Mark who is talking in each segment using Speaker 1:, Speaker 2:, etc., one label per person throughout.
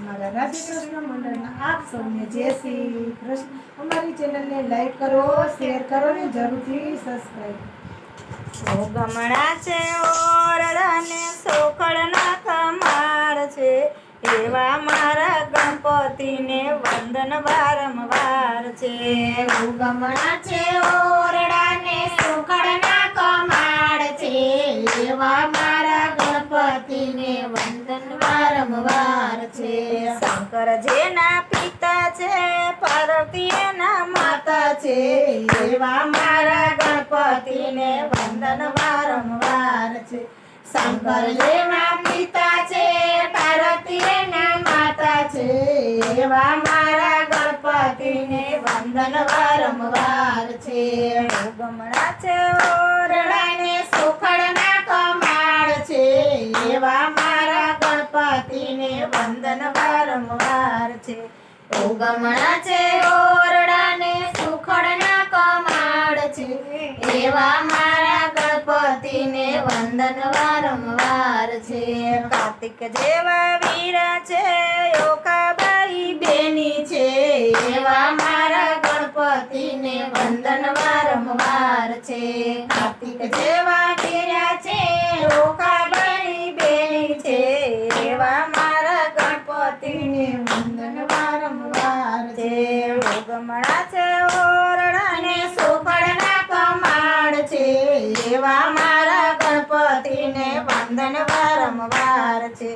Speaker 1: અમારા રાધે કૃષ્ણ મંડળના આપ સૌને જય શ્રી કૃષ્ણ. અમારી ચેનલને લાઈક કરો, શેર કરો ને જરૂરથી સબસ્ક્રાઈબ.
Speaker 2: ગમણા છે ઓરડા ને સોખડના કમાળ છે, એવા મારા ગણપતિને વંદન વારંવાર છે.
Speaker 1: ગમણા છે ઓરડા ને સોખડના કમાળ છે, એવા મારા ગણપતિને વંદન વારંવાર છે.
Speaker 2: શંકર જેના પિતા છે, પાર્વતી એના માતા છે,
Speaker 1: એવા મારા ગણપતિને વંદન વારંવાર છે. શંકર જેના પિતા છે, પાર્વતી એના માતા છે, એવા મારા ગણપતિને વંદન વારંવાર છે.
Speaker 2: ગમણા છે ઓરડા
Speaker 1: ને સોખડના કમાળ છે, એવા મારા ગણપતિને વંદન વારંવાર છે. ગમણા છે ઓરડા ને સુખડના કમાળ છે, એવા મારા ગણપતિને વંદન વારંવાર છે.
Speaker 2: કાર્તિક જેવા વીરા છે, યોકાબાઈ
Speaker 1: બેની છે, એવા મારા ગણપતિને વંદન વારંવાર છે. કાર્તિક જેવા વીરા છે, યોકાબાઈ બેની છે, એવા મારા ગણપતિને વંદન વારંવાર છે.
Speaker 2: ગમણા છે ઓરડા
Speaker 1: ને સોખડના કમાળ છે, એવા મારા ગણપતિને વંદન વારંવાર છે.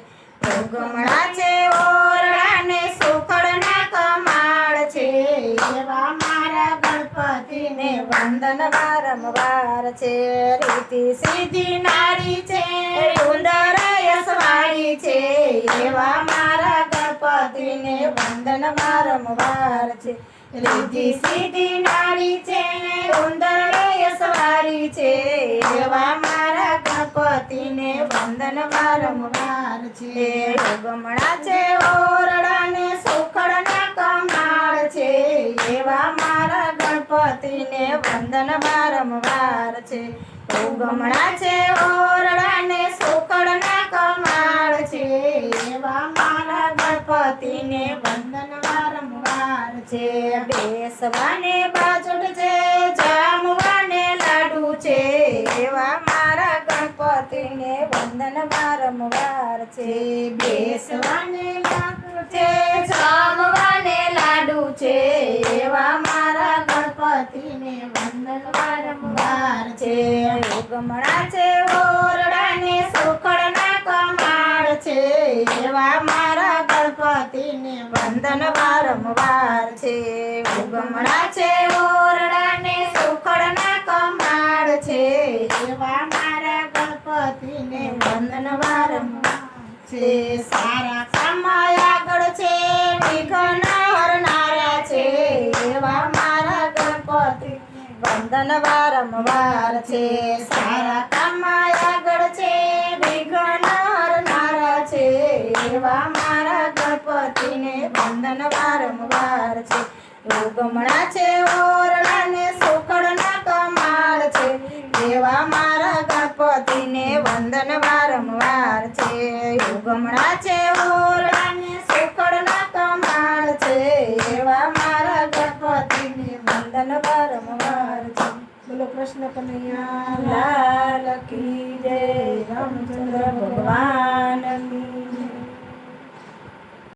Speaker 1: ગમણા છે ઓરડા ને સોખડના કમાળ છે, એવા મારા ગણપતિને વંદન વારંવાર છે. રીતિ સીધી નારી છે, સુંદર યશવાળી છે, એવા મારા ગણપતિને વંદન વારંવાર છે. રીતિ સીધી નારી છે, સુંદર યશવાળી છે, એવા મારા ગણપતિને વંદન વારંવાર છે.
Speaker 2: ગમણા છે
Speaker 1: ઓરડા ને સોખડના કમાળ છે, એવા મારા ગણપતિને વંદન વારંવાર છે. ગમણા છે ઓરડા ને સોખડના કમાળ છે, એવા મારા ગણપતિને વંદન વારંવાર છે.
Speaker 2: બેસવાને
Speaker 1: બાજુટ છે, જામવાને લાડુ છે,
Speaker 2: એવા મારા ગણપતિને વંદન વારંવાર છે.
Speaker 1: બેસવાને લાડુ છે, જામવાને લાડુ છે, એવા મારા ગણપતિને વંદન વારંવાર છે.
Speaker 2: ગમણા છે
Speaker 1: ઓરડા ને સોખડના કમાળ છે, એવા મારા ગણપતિને વંદન વારંવાર છે. ગમણા છે ઓરડા ને સોખડના કમાળ છે, એવા મારા ગણપતિને વંદન વારંવાર છે. સારા કામમાં આગળ છે, વિઘ્ન હરનારા છે, એવા મારા ગણપતિ
Speaker 2: વંદન વારંવાર
Speaker 1: છે. સારા કામમાં આગળ છે, વિઘ્ન હરનારા છે, એવા મારા ગણપતિને વંદન વારંવાર છે. ગમણા છે ઓરડા ને સોખડના કમાળ છે, એવા મારા ગણપતિને વંદન વારંવાર છે. ગમણા છે ઓરડા ને સોખડના કમાળ છે, એવા મારા ગણપતિને વંદન વારંવાર છે. બોલો કૃષ્ણ કનૈયા લાલ કી જય, રામચંદ્ર ભગવાન કી